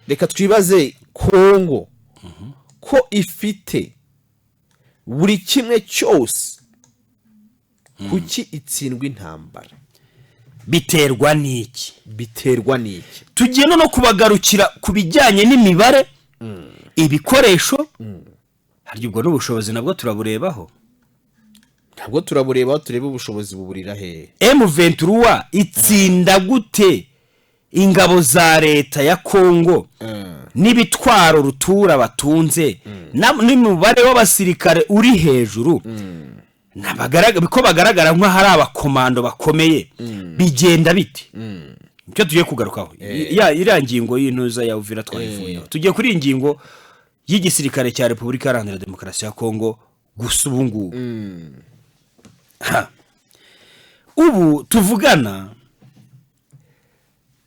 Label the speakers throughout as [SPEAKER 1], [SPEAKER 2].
[SPEAKER 1] reka twibaze Kongo ko ifite buri kimwe cyose kuki itsindwa intambara
[SPEAKER 2] biterwa n'iki
[SPEAKER 1] tugiye no kubagarukira ku bijyanye n'imibare ibikoresho
[SPEAKER 2] harya ubwo n'ubushobozi nabwo turaburebaho
[SPEAKER 1] turebe ubushobozi buburira he
[SPEAKER 2] M23 itsinda gute ingabo za leta ya Kongo n'ibitwaro rutura batunze n'umubare w'abasirikare uri hejuru biko bagaragara nko hari abakomando bakomeye bigenda biti icyo tugiye kugarukaho iriya ngingo y'intuza ya Uvira twayivuyeho tugiye kuri ingingo y'igisirikare cya Repubulika Iharanira Demokarasi ya Kongo gusa ubungubu ubu tuvugana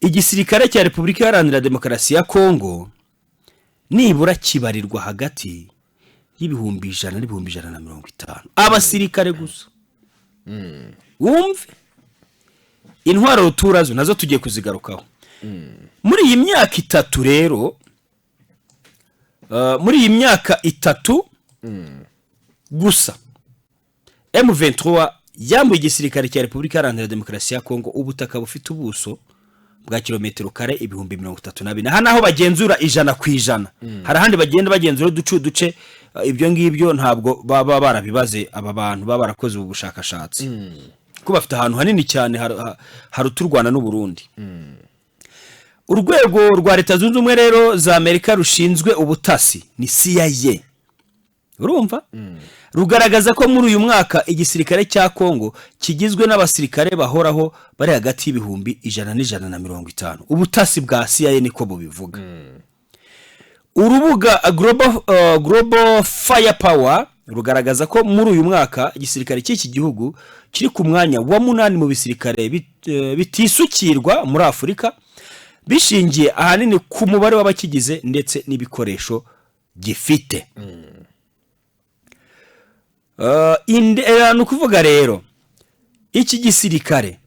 [SPEAKER 2] igisirikare cya Repubulika Iharanira Demokarasi ya Kongo nibura kibarirwa hagati y'ibihumbi 100 n'ibihumbi 150 abasirikare gusa wumve intwaro ruturazo nazo tugiye kuzigarukaho muri iyi myaka itatu rero muri iyi myaka itatu gusa M23 yambuye igisirikare cya Repubulika Iharanira Demokarasi ya Kongo ubutaka bufite ubuso bwa kilometero kare ibihumbi 34 hano aho bagenzura 100%. Hari ahandi bagenda bagenzura duce ibyo ngibyo ntabwo baba barabibaze aba bantu baba barakoze ubu bushakashatsi ko bafite ahantu hanini cyane haruturwana n'u Burundi. Urwego rwa Leta Zunze Ubumwe rero za Amerika rushinzwe ubutasi ni CIA urumva rugaragaza ko muri uyu mwaka igisirikare cya Kongo kigizwe n'abasirikare bahoraho bari hagati y'ibihumbi 100 n' 150 ubutasi bwa CIA niko bubivuga. Urubuga Global Firepower rugaragaza ko muri uyu mwaka igisirikare cy'iki gihugu kiri ku mwanya wa 8 mu bisirikare bitisukirwa muri Afurika bishingiye ahanini ku mubare w'abakigize ndetse n'ibikoresho gifite. Nukuvuga rero iki gisirikare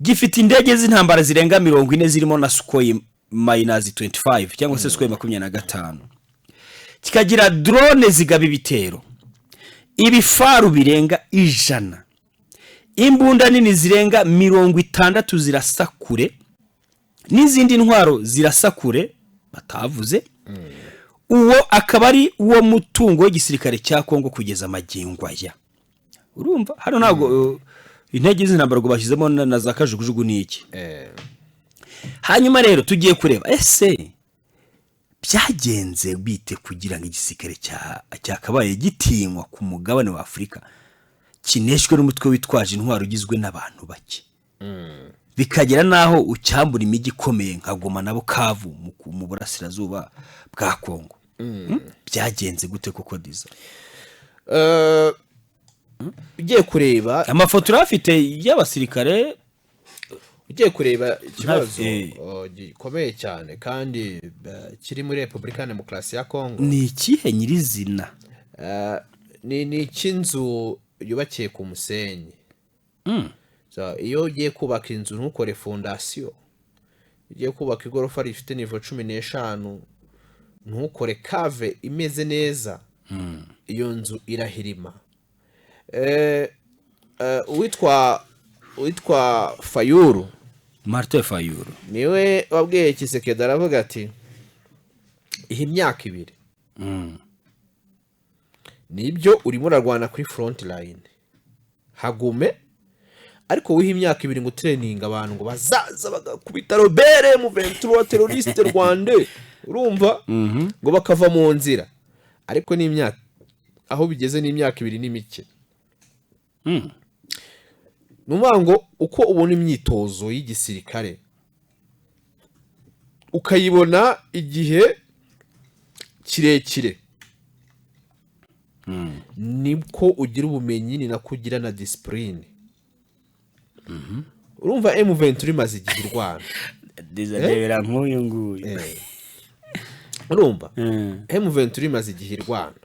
[SPEAKER 2] gifite indege z'intambara zirenga 40 zirimo na Sukhoi -25 cyangwa se Sukhoi 25 kikagira drone zigaba ibitero ibifaru birenga 100 imbunda nini zirenga 60 zirasakure n'izindi ntwaro zirasakure batavuze. Uwo akaba ari uwo mutungo w'igisirikare cya Kongo kugeza amagingwa ya urumva hano ntago intege z'intambara ngo bashyizemo na za kajugujugu n'iki. Hanyuma rero tugiye kureba ese byagenze bite kugira ngo igisirikare cyakabaye gitinywa ku mugabane wa Afurika kineshwe n'umutwe witwaje intwaro ugizwe n'abantu bake bikagera naho ucyambura imijyi ikomeye nka Goma na Bukavu mu burasirazuba bwa Kongo. Byagenze gute koko diza
[SPEAKER 1] ugiye kureba
[SPEAKER 2] amafoto urafite y'abasirikare
[SPEAKER 1] ugiye kureba ikibazo gikomeye cyane kandi kiri muri Repubulika ya Demokarasi ya Kongo
[SPEAKER 2] ni ikihe nyirizina
[SPEAKER 1] ni ikinzu yubakiye ku musenyi. Iyo ugiye kubaka inzu ntukore fondasiyo, ugiye kubaka igorofa rifite nivo 15 ntukore kave imeze neza iyo nzu irahirima. Uitwa Fayulu
[SPEAKER 2] Martin Fayulu
[SPEAKER 1] niwe wabwiye Kisekedi aravuga ati iyi myaka 2 nibyo urimo urarwana kuri front line hagume ariko wiha imyaka 2 ngo training abantu ngo bazaza bagakubita robere mu 23 terroriste Rwanda urumva ngo bakava mu nzira ariko ni imyaka aho bigeze ni imyaka 2 n'imike. Numango uko ubona imyitozo y'igisirikare ukayibona igihe kirekire nibwo ugira ubumenyi ni nakugira na discipline. Urumva M23 maze igihe Rwanda
[SPEAKER 2] dizabera nk'uyu nguyu
[SPEAKER 1] urumva M23 maze igihe Rwanda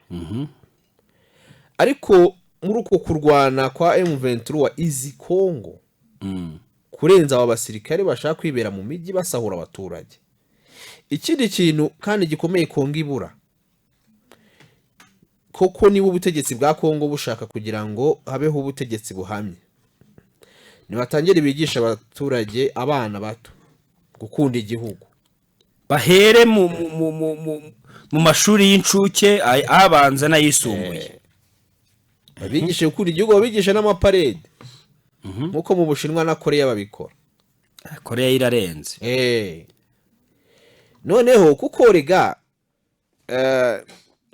[SPEAKER 1] ariko muri uko kurwana kwa M23 izi Kongo kurenza aba basirikare bashaka kwibera mu mijyi basahura abaturage ikindi kintu kandi gikomeye Kongo ibura, koko niba ubutegetsi bwa Kongo bushaka kugira ngo habeho ubutegetsi buhamye, nibatangire bigisha abaturage, abana bato gukunda igihugu,
[SPEAKER 2] bahere mu mashuri y'incuke abanza n'ayisumbuye,
[SPEAKER 1] babigishe gukunda igihugu, babigishe n'amaparede nk'uko mu Bushinwa na Koreya babikora.
[SPEAKER 2] Koreya irarenze.
[SPEAKER 1] Noneho kuko rega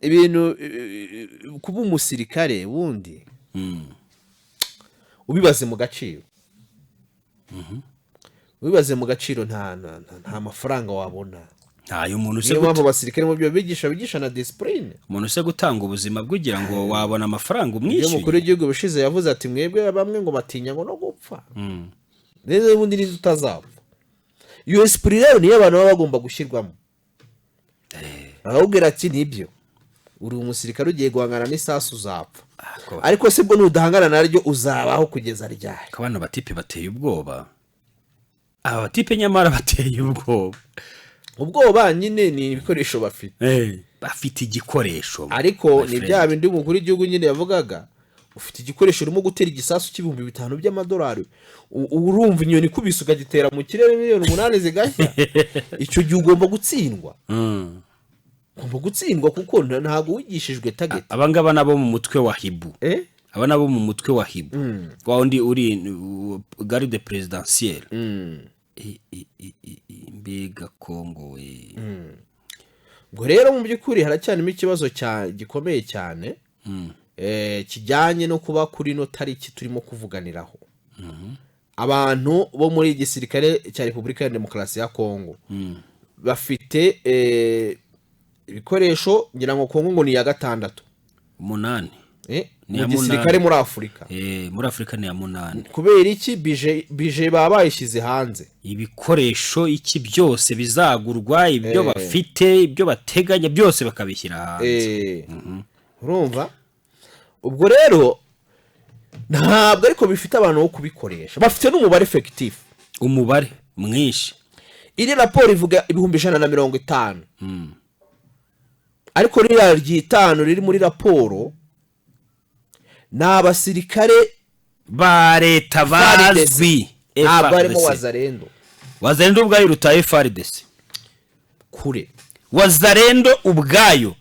[SPEAKER 1] ibintu kuba umusirikare wundi ubibaze mu gaciro, ubibaze mu gaciro nta mafaranga wabona.
[SPEAKER 2] Ntayo umuntu
[SPEAKER 1] niyo mpamvu abasirikare mu byo bigisha na discipline.
[SPEAKER 2] Umuntu use gutanga ubuzima kugira ngo wabona amafaranga umwishyuye.
[SPEAKER 1] Iyo mukuru w'igihugu bishize yavuze ati mwebwe bamwe ngo batinya ngo no gupfa, neza ubundi ni tutazapfa. Iyo esprit rero niyo abantu baba bagomba gushyirwamo, ahubwo ati nibyo uri umusirikare ugiye guhangana n'isasu uzapfa, ariko se bwo nudahangana naryo uzabaho kugeza ryari?
[SPEAKER 2] Abana batipe bateye ubwoba, aba batipe nyamara bateye
[SPEAKER 1] ubwoba nyine ni ibikoresho bafite,
[SPEAKER 2] bafite igikoresho,
[SPEAKER 1] ariko ni bya bindi umukuru w'igihugu nyine yavugaga, ufite igikoresho urimo gutera igisasu cy'ibihumbi 5 by'amadolari, urumva inyoni ikubise ukagitera mu kirere miliyoni 8 zigashya, icyo gihe ugomba gutsindwa. Ugomba gutsindwa kuko ntago wigishijwe target.
[SPEAKER 2] Abangaba nabo mu mutwe wa Hibu, aba nabo mu mutwe wa Hibu, wa undi uri garde presidentielle. Mbega Kongo we.
[SPEAKER 1] Ngo rero mu by'ukuri haracyanimo ikibazo gikomeye cyane, kijyanye no kuba kuri no tariki turimo kuvuganiraho. Abantu bo muri igisirikare cya Repubulika ya Demokarasi ya Kongo bafite ibikoresho, ngira ngo Kongo ngo ni ya 6
[SPEAKER 2] 8
[SPEAKER 1] ni igisirikare muri Afurika.
[SPEAKER 2] Muri Afurika ni ya 8.
[SPEAKER 1] Kubera iki bije baba bayishyize hanze,
[SPEAKER 2] ibikoresho iki byose bizagurwa, ibyo bafite, ibyo bateganya byose bakabishyira hanze.
[SPEAKER 1] Urumva? Ubwo rero ntabwo ariko bifite abantu bo kubikoresha, bafite n'umubare effective,
[SPEAKER 2] umubare mwinshi.
[SPEAKER 1] Iri raporo ivuga 150, ariko ririya ry'itanu riri muri raporo n'abasirikare
[SPEAKER 2] ba leta bazwi,
[SPEAKER 1] ntabwo harimo Wazalendo
[SPEAKER 2] ubwayo iruta FARDC
[SPEAKER 1] kure.
[SPEAKER 2] Wazalendo ubwayo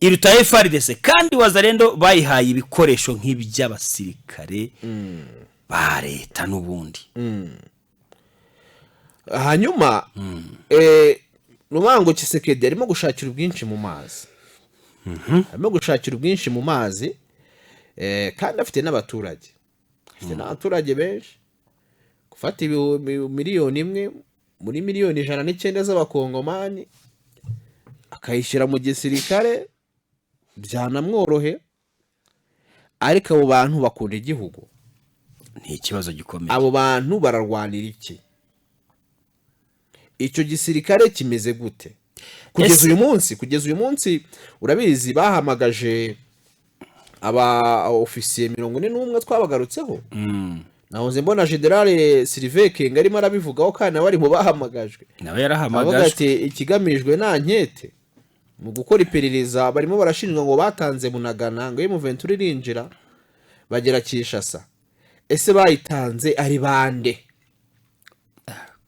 [SPEAKER 2] iruta FARDC, kandi Wazalendo bayihaye ibikoresho nk'iby'abasirikare ba leta n'ubundi.
[SPEAKER 1] Hanyuma Rubango Tshisekedi arimo gushakira ubwinshi mu mazi, arimo gushakira ubwinshi mu mazi, kandi afite n'abaturage benshi. Gufata miliyoni 1 muri miliyoni 109 z'abakongomani akayishyira mu gisirikare byanamworohe, ariko abo bantu bakunda igihugu,
[SPEAKER 2] ni ikibazo gikomeye.
[SPEAKER 1] Abo bantu bararwanira iki? Icyo gisirikare kimeze gute kugeza uyu munsi? Urabizi bahamagaje aba officier 41 twabagarutseho. Nahoze mbona General Sylvain Kenga arimo arabivugaho, kandi abari mu bahamagajwe
[SPEAKER 2] nawe yarahamagajwe.
[SPEAKER 1] Ati ikigamijwe nta nkete mu gukora iperereza, barimo barashinjwa ngo batanze Bunagana ngo M23 irinjira bagera Kinshasa. Ese bayitanze ari bande?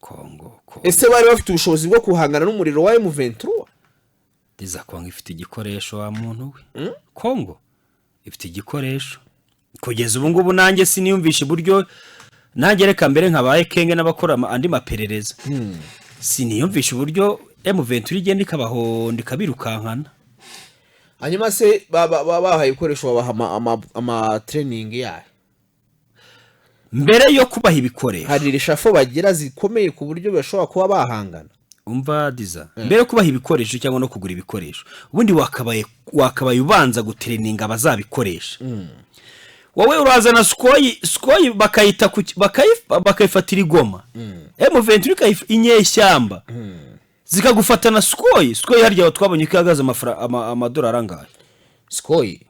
[SPEAKER 2] Kongo.
[SPEAKER 1] Ese bari bafite ubushobozi bwo kuhangana n'umuriro wa M23?
[SPEAKER 2] Diza Kongo ifite igikoresho wa muntu we. Kongo ifite igikoresho kugeza ubu ngubu, nanjye siniyumvisha buryo nanjye reka mbere nkabaye Kenge n'abakora andi maperereza, siniyumvisha uburyo M23 igenda ikabahonda ikabirukankana.
[SPEAKER 1] Hanyuma se bahaye ibikoresho, babaha ama training yayo
[SPEAKER 2] mbere yo kubaha ibikoresho.
[SPEAKER 1] Hari rishafo bagira zikomeye ku buryo bashobora kuba bahangana.
[SPEAKER 2] Umva Diza, mbere yo kubaha ibikoresho cyangwa no kugura ibikoresho, ubundi wakabaye ubanza gutraininga abazabikoresha. Wowe urazana Sukhoi bakayita bakayifatira igoma, M23 inyeshyamba zikagufatana Sukhoi harya twabonye ko yagaze amadolari angahe
[SPEAKER 1] Sukhoi?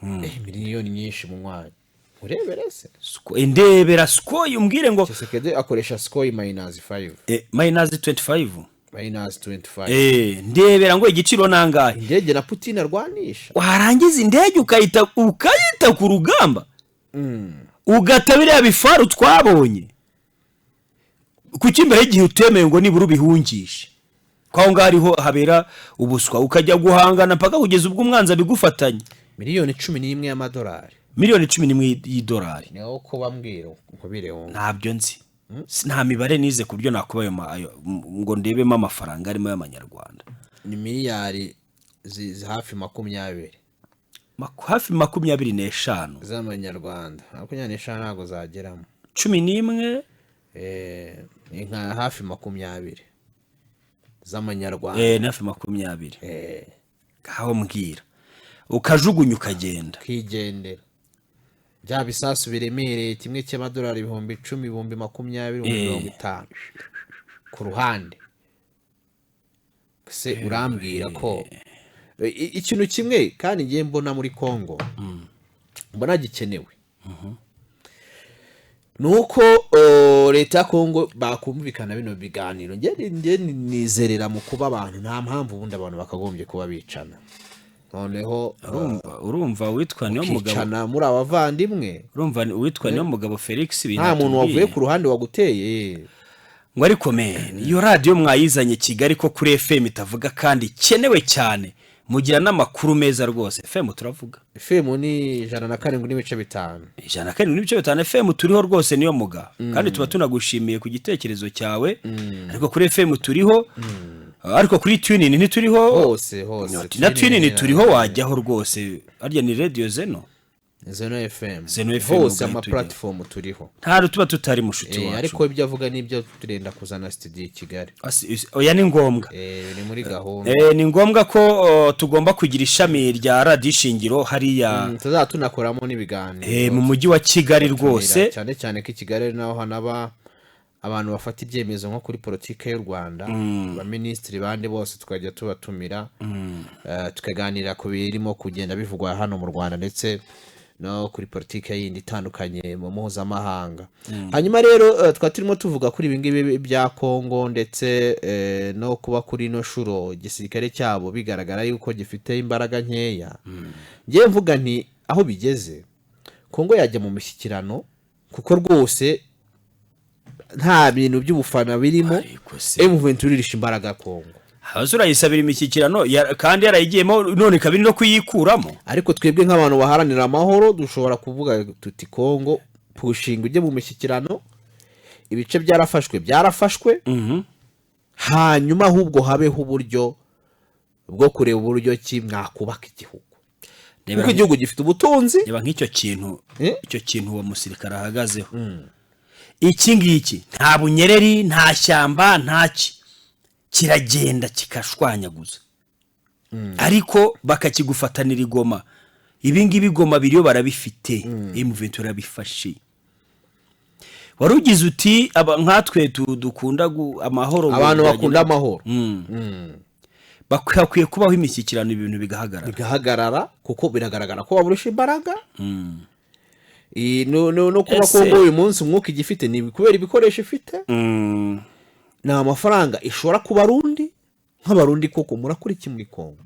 [SPEAKER 1] Miliyoni nyinshi mu mwanya. Urebere se
[SPEAKER 2] ndebera Sukhoi umbwire ngo
[SPEAKER 1] Tshisekedi akoresha Sukhoi -5
[SPEAKER 2] -25
[SPEAKER 1] -25.
[SPEAKER 2] ndebera ngo igiciro nangahe
[SPEAKER 1] indege na Putin arwanisha
[SPEAKER 2] warangiza indege ukayita ku rugamba ugata biriya bifaru twabonye kuki imbere y'igihe utemeye ngo nibura ubihungishe kwaho ngaho ariho habera ubuswa ukajya guhangana mpaka kugeza ubwo umwanzi abigufatanye.
[SPEAKER 1] miliyoni 11 y'amadolari,
[SPEAKER 2] miliyoni 11 y'idolari
[SPEAKER 1] niho ko bambwira nkubireho
[SPEAKER 2] ntabyo nzi. Nta mibare nize ku buryo nakubayo ngo ndebemo amafaranga arimo y'amanyarwanda.
[SPEAKER 1] Ni miliyari hafi 20,
[SPEAKER 2] hafi 25
[SPEAKER 1] z'amanyarwanda. 25 ntago zageramo.
[SPEAKER 2] 11
[SPEAKER 1] nka hafi 20 z'amanyarwanda.
[SPEAKER 2] ni hafi 20. Kaho mbwira ukajugunya ukagenda
[SPEAKER 1] kigendera. Bya bisasu biremereye kimwe cy'amadolari 10,000, 20,000, 50 ku ruhande. Se urambwira ko ikintu kimwe kandi ngiye mbona muri Kongo mbona gikenewe nuko leta ya Kongo bakumvikana bino biganiro. Ngiye nizerera mu kuba abantu nta mpamvu ubundi abantu bakagombye kuba bicana. Noneho
[SPEAKER 2] urumva witwa niyo mugabo
[SPEAKER 1] cana muri abavandimwe,
[SPEAKER 2] urumva witwa niyo mugabo Felix bintu
[SPEAKER 1] nta muntu wavuye ku ruhande waguteye
[SPEAKER 2] ngo ariko iyo radio mwayizanye Kigali ko kuri FM itavuga kandi kenewe cyane mugira n'amakuru meza rwose. FM turavuga
[SPEAKER 1] FM ni 107.5
[SPEAKER 2] 107.5 FM turiho rwose niyo muga kandi tuba tunagushimiye ku gitekerezo cyawe ariko kuri FM turiho ariko kuri TuneIn ntituriho
[SPEAKER 1] hose
[SPEAKER 2] na TuneIn turiho wajyaho rwose arya ni radio Zeno
[SPEAKER 1] FM
[SPEAKER 2] hose
[SPEAKER 1] ama platform turiho
[SPEAKER 2] nta tuba tutari mushuti wacu
[SPEAKER 1] ariko ibyo avuga nibyo turenda kuzana studio Kigali.
[SPEAKER 2] Oya ni ngombwa
[SPEAKER 1] ni muri gahunda
[SPEAKER 2] ni ngombwa ko tugomba kugira ishami rya radio Shingiro hariya
[SPEAKER 1] tuzatunakoramo n'ibiganiro
[SPEAKER 2] mu mujyi wa Kigali rwose
[SPEAKER 1] cyane cyane ko Kigali naho hanaba abantu bafata ibyemezo nko kuri politike y'u Rwanda ba ministri bande bose tukajya tubatumira tukaganira ku birimo kugenda bivugwa hano mu Rwanda ndetse no kuri politike yindi itandukanye mu mpuzamahanga. Hanyuma rero twaturimo tuvuga kuri ibingibi bya Kongo ndetse no kuba kuri no shuro gisirikare cyabo bigaragara yuko gifite imbaraga nkeya. Ngiye mvuga nti aho bigeze Kongo yajya mu mishyikirano kuko rwose nta bintu by'ubufana birimo. M23 irisha imbaraga Kongo
[SPEAKER 2] hazura yisabira imishyikirano kandi yarayigiyemo none kabiri no kuyikuramo.
[SPEAKER 1] Ariko twebwe nk'abantu baharanira amahoro dushobora kuvuga tuti Kongo pushinga ujye mu mishyikirano, ibice byarafashwe hanyuma ahubwo habeho uburyo bwo kureba uburyo ki mwakubaka igihugu kuko igihugu gifite ubutunzi.
[SPEAKER 2] Niba nk'icyo kintu uwo musirikare ahagazeho iki ngiki nta bunyereri nta shyamba ntaki kiragenda kikashwanyaguza ariko bakakigufatanira igoma. Ibingibi igoma biriyo barabifite M23 rabifashe. Warugize uti nkatwe dukunda amahoro,
[SPEAKER 1] abantu bakunda amahoro
[SPEAKER 2] bakwiye kubaho imishyikirano ibintu bigahagarara
[SPEAKER 1] kuko biragaragara ko baburusha imbaraga. No kuba Kongo uyu munsi umwuka igifite ni kubera ibikoresho ifite na amafaranga ishora ku Barundi nk'abarundi koko murakuri kimwe Kongo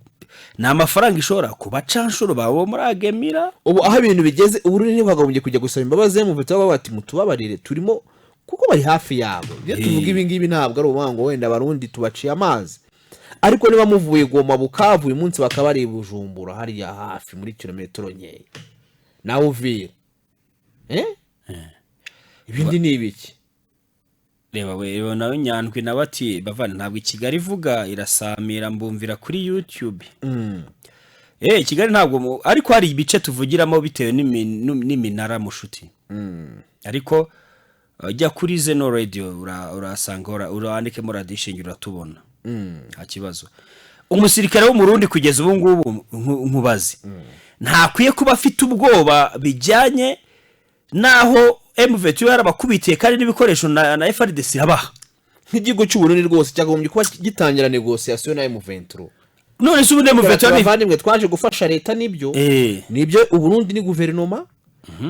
[SPEAKER 2] na amafaranga ishora ku bacanshuro bawo muri agemira.
[SPEAKER 1] Ubu aho ibintu bigeze Uburundi ntibagagombye kujya gusaba imbabazi mu bitabo bati mutubabarire turimo kuko bari hafi yabo. Iyo tuvuga ibi ngibi ntabwo ari ubango wenda Barundi tubaciye amazi ariko niba muvuye Goma Bukavu uyu munsi bakaba ari Bujumbura hariya hafi muri kilometero nkeya nawe uvira ibindi ni ibiki.
[SPEAKER 2] Reba we nawe Nyandwi nabati bavana ntabwo Kigali ivuga irasamira mbumvira kuri YouTube. Kigali ntabwo ariko hari ibice tuvugiramo bitewe n'iminara mushuti. Ariko jya kuri Zeno Radio urasanga urandike muri radio Shingiro uratubona. Nta kibazo. Umusirikare wo mu Burundi kugeza ubu ngubu nkubazi ntakwiye kuba afite ubwoba bijyanye naho M23 yarabakubitiye kandi n'ibikoresho na FARDC yabaha.
[SPEAKER 1] Nk'igihugu cy'u Burundi rwose cyagombye kuba gitangira negotiation na M23.
[SPEAKER 2] None se ubundi M23
[SPEAKER 1] abavandimwe twaje gufasha leta nibyo nibyo u Burundi ni guverinoma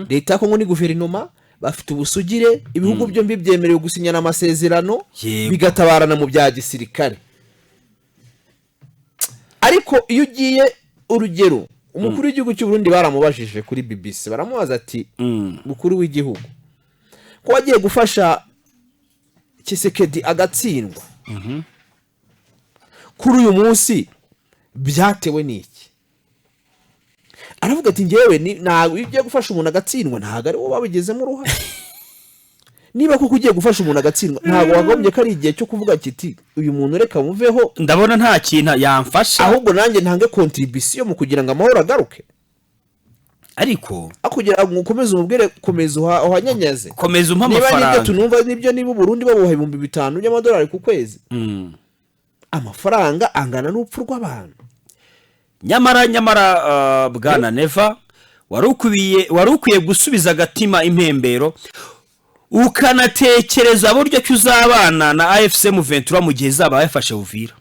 [SPEAKER 1] leta ya Kongo ni guverinoma bafite ubusugire ibihugu byombi byemerewe gusinyana amasezerano bigatabarana mu bya gisirikare. ariko iyo ugiye urugero umukuru w'igihugu cy'u Burundi baramubajije kuri BBC baramubaza ati mukuru w'igihugu ko wagiye gufasha Tshisekedi agatsindwa kuri uyu munsi byatewe n'iki aravuga ati ngewe ntabwo iyo ugiye gufasha umuntu agatsindwa ntabwo ari wowe babigezemo uruhare niba kuko ugiye gufasha umuntu agatsindwa ntabwo wagombye ko ari igihe cyo kuvuga kiti uyu muntu reka muveho
[SPEAKER 2] ndabona nta kintu yamfasha
[SPEAKER 1] ahubwo nanjye ntange contribution mu kugira ngo amahoro agaruke
[SPEAKER 2] ariko
[SPEAKER 1] akugira ngo ukomeze umubwire komeza uhanyanyaze
[SPEAKER 2] komeza umpa
[SPEAKER 1] niba nibyo
[SPEAKER 2] amafaranga
[SPEAKER 1] tunumva nibyo niba Burundi babuha 5,000 by'amadolari ku kwezi amafaranga angana n'upfu rw'abantu
[SPEAKER 2] nyamara bwana Neva wari ukwiye gusubiza agatima impembero ukanatekereza buryo ki uzabana na AFC M23 mu gihe zaba yafashe Uvira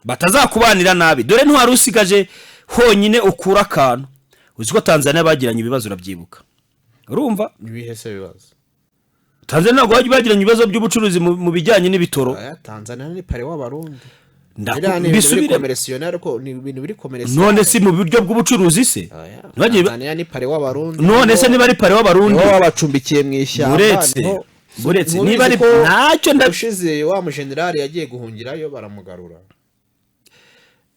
[SPEAKER 2] batazakubanira nabi dore ntwari usigaje honyine ukura akantu uziko Tanzania bagiranye ibibazo urabyibuka urumva
[SPEAKER 1] nibihese bibazo
[SPEAKER 2] Tanzania ntabwo bagiranye ibibazo by'ubucuruzi mu bijyanye n'ibitoro
[SPEAKER 1] Tanzania ni pare w'abarundi
[SPEAKER 2] bisubire
[SPEAKER 1] commercial ko ni ibintu biri commercial
[SPEAKER 2] none si mu buryo bw'ubucuruzi se
[SPEAKER 1] Tanzania ni pare w'abarundi
[SPEAKER 2] none se niba ari pare w'abarundi
[SPEAKER 1] bo babacumbikiye mu ishyamba
[SPEAKER 2] buretse niba ari ntacyo
[SPEAKER 1] ndashize wa mu general yagiye guhungirayo baramugarura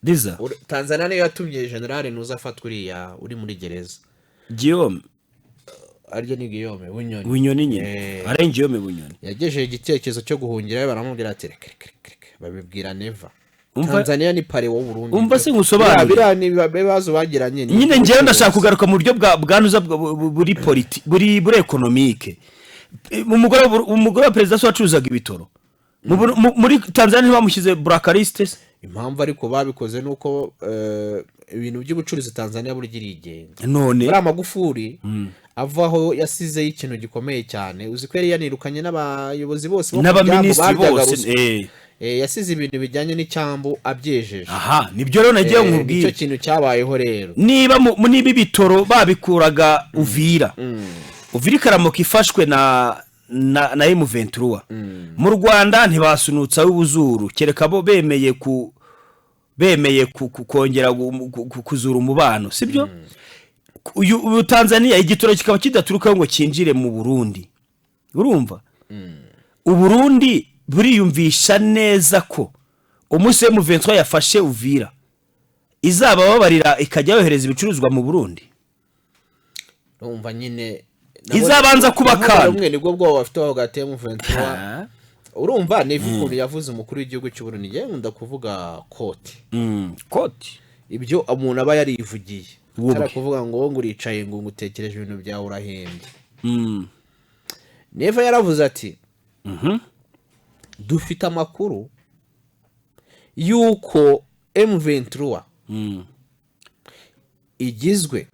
[SPEAKER 2] Diza
[SPEAKER 1] Tanzania niyo yatumye general nuza afatwa uri muri gereza
[SPEAKER 2] Guillaume
[SPEAKER 1] arye ni Guillaume
[SPEAKER 2] Bunyoni nyine arenga Guillaume Bunyoni
[SPEAKER 1] yagejeje igitekerezo cyo guhungirayo baramubwira ati babibwira Neva Tanzania ni pare wo Burundi
[SPEAKER 2] umva se ngusobanura
[SPEAKER 1] bira ni bibazo bagiranye
[SPEAKER 2] nyine ngewe ndashaka kugaruka mu buryo bwanuza buri politi buri economique umugore wa president wacuzaga ibitoro muri Tanzania bamushyize blacklist
[SPEAKER 1] impamvu ariko babikoze nuko ibintu by'ubucuruzi Tanzania burigiri igenga
[SPEAKER 2] none
[SPEAKER 1] bari amagufuri avaho yasize ikintu gikomeye cyane uzi ko yari yanirukanye n'abayobozi bose
[SPEAKER 2] n'abaministri bose
[SPEAKER 1] yasize ibintu bijyanye n'icyambu abyejeje
[SPEAKER 2] aha nibyo rero nagiye nkubwira
[SPEAKER 1] icyo kintu cyabayeho rero
[SPEAKER 2] niba niba ibitoro babikuraga Uvira ikaramuka ifashwe na M23 mu Rwanda ntibasunutsa w'ubuzuru kereka bo bemeye kongera kuzura umubano sibyo uyu Tanzania igitoro kikaba kidaturuka ngo kinjire mu Burundi urumva Uburundi buriyumvisha neza ko umunsi M23 yafashe Uvira izaba babarira ikajya yohereza ibicuruzwa mu Burundi
[SPEAKER 1] urumva nyine
[SPEAKER 2] izabanza kubakana
[SPEAKER 1] umwe nibwo bwo bafite aho gateye M23 urumva n'ivukuru yavuze umukuru w'igihugu cy'u Burundi ngiye nkunda kuvuga koti ibyo umuntu aba yarivugiye cyara kuvuga ngo uricaye ngo ngutekereje ibintu byawe urahembye Neva yaravuze ati dufite amakuru yuko M23 igizwe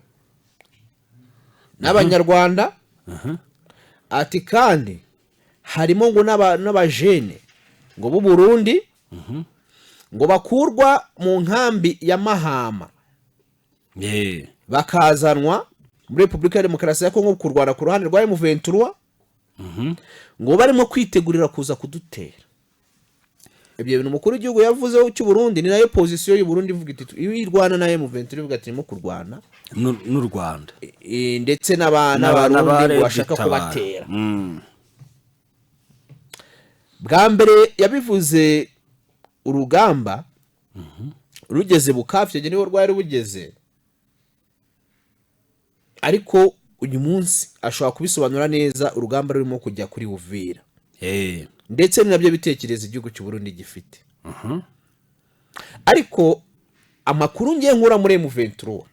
[SPEAKER 1] n'abanyarwanda ati kandi harimo ngo n'abajene ngo b'u Burundi ngo bakurwa mu nkambi ya Mahama bakazanwa muri Republika ya Demokarasi ya Kongo kurwana ku ruhande rwa M23 ngo barimo kwitegurira kuza kudutera ibyo bintu umukuru w'igihugu yavuze cy'u Burundi ni nayo position y'u Burundi ivuga iti iyo irwana na M23 ivuga ati mo kurwana
[SPEAKER 2] n'u Rwanda
[SPEAKER 1] ndetse n'abarundi bashaka kubatera bwa mbere yabivuze urugamba rugeze Bukavu cyo niho rwari bugeze ariko uyu munsi ashobora kubisobanura neza urugamba rurimo kujya kuri Uvira ndetse nabyo bitekereza igihugu cy'u Burundi gifite ariko amakuru ngiye nkura muri M23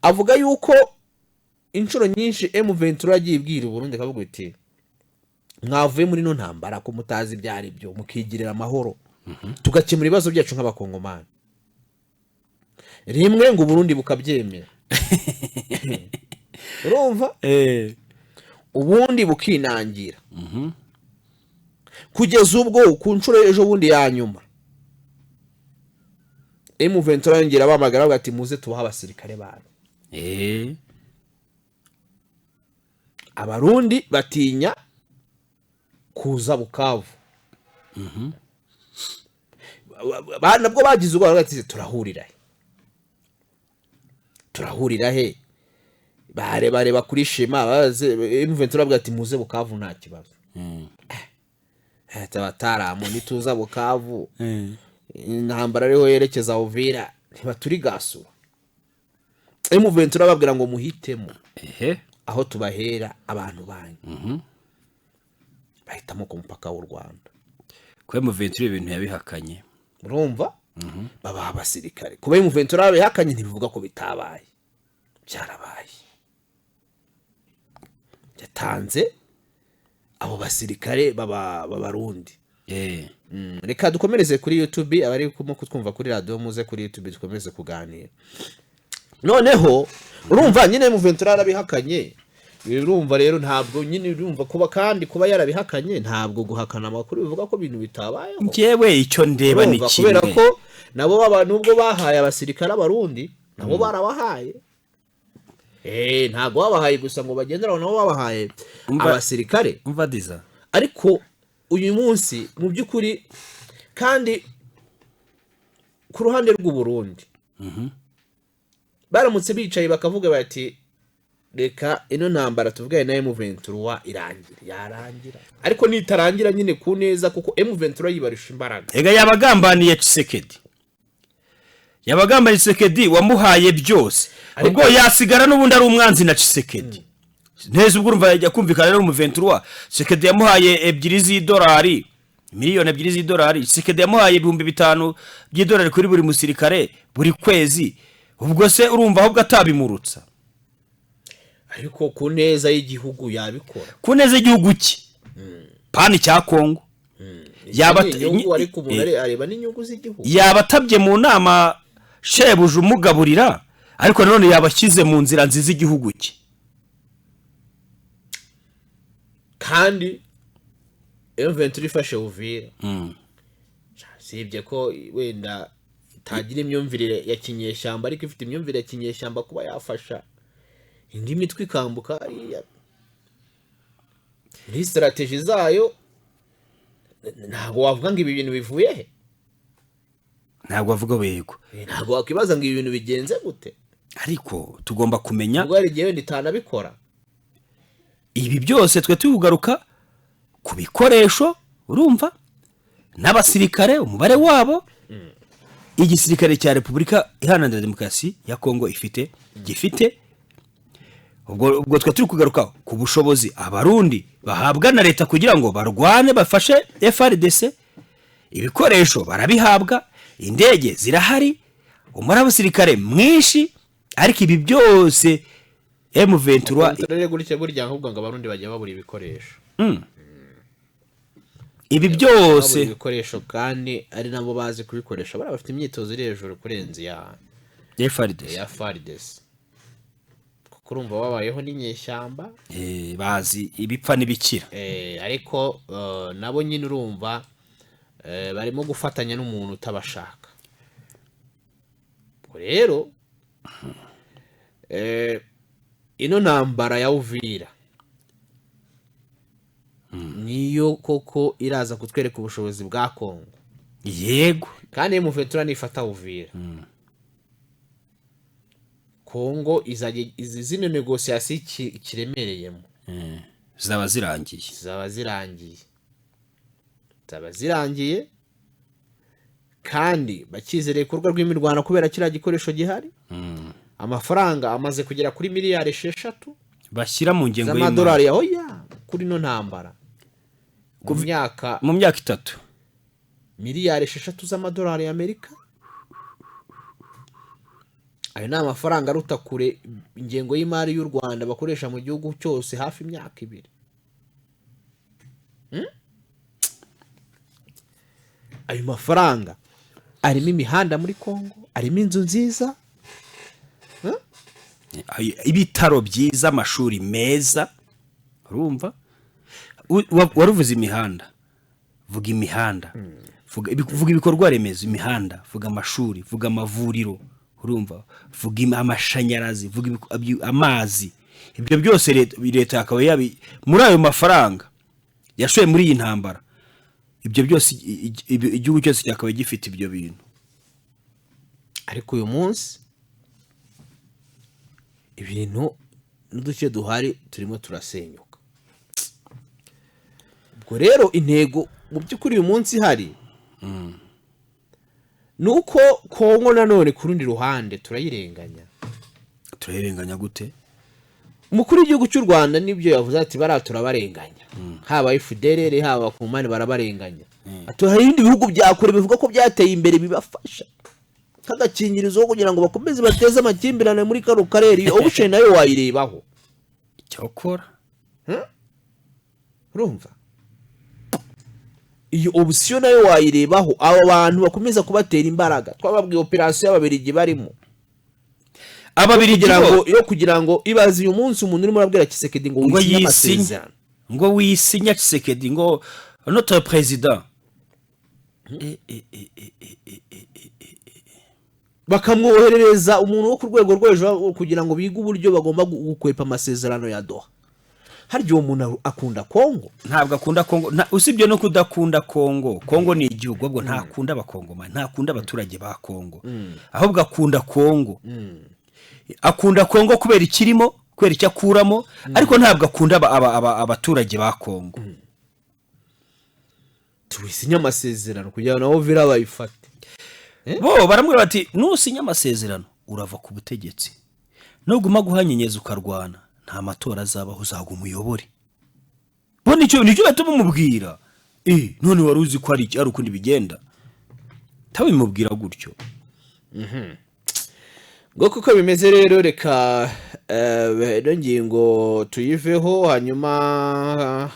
[SPEAKER 1] avuga yuko inshuro nyinshi M23 yagiye ibwira u Burundi akavuga iti mwavuye muri no ntambara ko mutazi byari byo mukigirira amahoro tugakemura ibibazo byacu nk'abakongomani rimwe ngo Burundi bukabyemera urumva ubundi bukinangira kugeza ubwo ku nshuro ejo bundi ya nyuma M23 yongera bamagara bagati muze tubaha abasirikare babo abarundi batinya kuza Bukavu nabwo bagize ubwoba bati turahurira he bareba kuri shema baze M23 bavuga ati muze Bukavu nta kibazo bataramu nituza Bukavu intambara ariho yerekeza Uvira ntibaturi gasura M23 babwira ngo muhitemo aho tubahera abantu banyu bahitamo ku mupaka w'u Rwanda
[SPEAKER 2] ko M23 ibintu yabihakanye
[SPEAKER 1] urumva baba abasirikare kuba M23 yabihakanye ntibivuga ko bitabaye byarabaye yatanze abo basirikare babarundi reka dukomereze kuri YouTube abari kutwumva kuri radio muze kuri YouTube dukomeze kuganira noneho urumva nyine M23 yarabihakanye urumva rero ntabwo nyine urumva kuba yarabihakanye ntabwo guhakana amakuru bivuga ko ibintu bitabayeho
[SPEAKER 2] njyewe icyo ndeba ni kimwe
[SPEAKER 1] kubera ko nabo abantu ubwo bahaye abasirikare abarundi nabo barabahaye ntabwo babahaye gusa ngo bagendera nabo babahaye abasirikare
[SPEAKER 2] umva diza
[SPEAKER 1] ariko uyu munsi mu by'ukuri kandi ku ruhande rw'u Burundi baramutse bicaye bakavuga bati reka ino ntambara tuvugane na M23 yarangira ariko nitarangira nyine ku neza kuko M23 yibarusha imbaraga
[SPEAKER 2] ega yabagambaniye Tshisekedi wamuhaye byose ubwo yasigara n'ubundi ari umwanzi na Tshisekedi neza ubwo urumva yajya kumvikana rero M23 Tshisekedi yamuhaye $2 miliyoni 2 Tshisekedi yamuhaye $5,000 kuri buri musirikare buri kwezi ubwo se urumva ahubwo atabimurutsa
[SPEAKER 1] ariko ku neza y'igihugu yabikora
[SPEAKER 2] ku neza y'igihugu ki pani cya Kongo
[SPEAKER 1] areba n'inyungu z'igihugu
[SPEAKER 2] yabatabye mu nama shebuje umugaburira ariko none yabashyize mu nzira nziza igihugu ki
[SPEAKER 1] kandi M23 ifashe Uvira sibye ko wenda itagira imyumvire ya kinyeshyamba ariko ifite imyumvire ya kinyeshyamba kuba yafasha indi mitwe ikambuka muri strategy zayo ntabwo wavuga ngo ibi bintu bivuye he
[SPEAKER 2] ntabwo wavuga wego
[SPEAKER 1] ntabwo wakwibaza ngo ibi bintu bigenze gute
[SPEAKER 2] ariko tugomba kumenya
[SPEAKER 1] ubwo hari igihe nditanabikora
[SPEAKER 2] ibi byose twe tugaruka ku bikoresho urumva n'abasirikare umubare wabo igisirikare cya Repubulika Iharanira Demokarasi ya Kongo gifite ubwo twe turi kugaruka ku bushobozi abarundi bahabwa na leta kugira ngo barwane bafashe FARDC ibikoresho barabihabwa indege zirahari umara abasirikare mwinshi ariko ibi byose M23
[SPEAKER 1] gutya burya ahubwo ngo abarundi bajya babura ibikoresho
[SPEAKER 2] ibi byose
[SPEAKER 1] ibikoresho kandi ari nabo bazi kubikoresha bara bafite imyitozo iri hejuru kurenza ya FARDC kurumva babayeho n'inyeshyamba
[SPEAKER 2] bazi ibipfa n'ibikira
[SPEAKER 1] ariko nabo nyine urumva barimo gufatanya n'umuntu utabashaka rero ino ntambara ya Uvira niyo koko iraza kutwereka ubushobozi bwa Kongo
[SPEAKER 2] yego
[SPEAKER 1] kandi M23 nifata Uvira Kongo zino negociation kiremereyemo
[SPEAKER 2] zaba
[SPEAKER 1] zirangiye kandi bakizereye kurwa rw'imirwano kubera kira gikoresho gihari amafaranga amaze kugera kuri miliyari 6
[SPEAKER 2] bashyira mu ngengo
[SPEAKER 1] y'amadolari kuri no ntambara mu myaka
[SPEAKER 2] 3
[SPEAKER 1] miliyari 6 z'amadolari y'Amerika ayo ni amafaranga aruta kure ingengo y'imari y'u Rwanda bakoresha mu gihugu cyose hafi imyaka 2 ayo mafaranga arimo imihanda muri Kongo arimo inzu nziza
[SPEAKER 2] ibitaro byiza amashuri meza urumva waruvuze imihanda vuga imihanda vuga ibikorwa remezo imihanda vuga amashuri vuga amavuriro urumva vuga amashanyarazi vuga amazi ibyo byose leta yakaba yabi muri ayo mafaranga yashoye muri iyi ntambara ibyo byose igihugu cyose cyakabaye gifite ibyo bintu.
[SPEAKER 1] ariko uyu munsi ibintu n'uduce duhari turimo turasenyuka. ubwo rero intego mu by'ukuri uyu munsi hari nuko Kongo nanone ku rundi ruhande turayirenganya.
[SPEAKER 2] Gute?
[SPEAKER 1] Umukuru w'igihugu cy'u Rwanda nibyo yavuze ati turabarenganya, haba FDLR haba ku mani barabarenganya. Ati hari ibindi bihugu byakure bivuga ko byateye imbere bibafasha nk'agakingirizo kugira ngo bakomeze bateze amakimbirane muri kano karere. Iyo option nayo wayirebaho
[SPEAKER 2] cyokora,
[SPEAKER 1] urumva iyo option nayo wayirebaho. Abo bantu bakomeza kubatera imbaraga, twababwiye operation y'Ababiligi barimo
[SPEAKER 2] Ababiligi
[SPEAKER 1] kugira ngo ibaze uyu munsi umuntu urimo arabwira Tshisekedi ngo
[SPEAKER 2] yisinya, ngo wisinya Tshisekedi ngo notre président,
[SPEAKER 1] bakamwoherereza umuntu wo ku rwego rwo hejuru kugira ngo bige uburyo bagomba gukwepa amasezerano ya Doha. Harya uwo muntu akunda Kongo?
[SPEAKER 2] Ntabwo akunda Kongo, usibye no kudakunda Kongo. Kongo ni igihugu, ahubwo ntakunda abakongoma, ntakunda abaturage ba Kongo, ahubwo akunda Kongo. Akunda Kongo kubera ikirimo, kubera icyo akuramo, ariko ntabwo akunda abaturage ba Kongo.
[SPEAKER 1] Tuwisinya amasezerano kugira ngo nabo vira bayifate.
[SPEAKER 2] Bo baramubwira bati nusinya amasezerano urava ku butegetsi, nuguma guhanyenyeza ukarwana nta matora azabaho, uzaga umuyobore. Bo nicyo batuma mubwira none wari uzi ko ari ukundi bigenda, tabimubwira gutyo.
[SPEAKER 1] Ngo kuko bimeze rero reka ngingo tuyiveho hanyuma